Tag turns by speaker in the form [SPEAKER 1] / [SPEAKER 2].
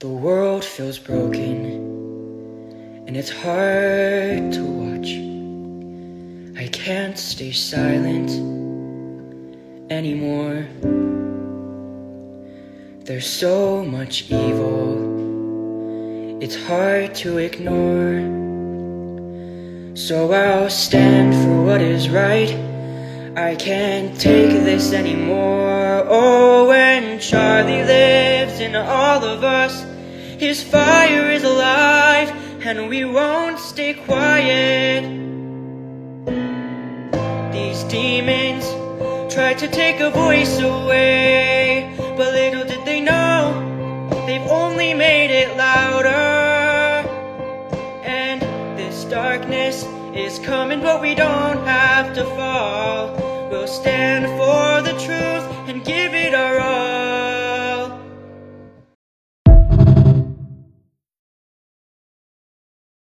[SPEAKER 1] The world feels broken, and it's hard to watch. I can't stay silent anymore. There's so much evil, it's hard to ignore. So I'll stand for what is right. I can't take this anymore. Oh, when Charlie lives in all of us, his fire is alive, and we won't stay quiet. These demons try to take a voice away, but little did they know, they've only made it louder. And this darkness is coming, but we don't have to fall. We'll stand for the truth and give it our all.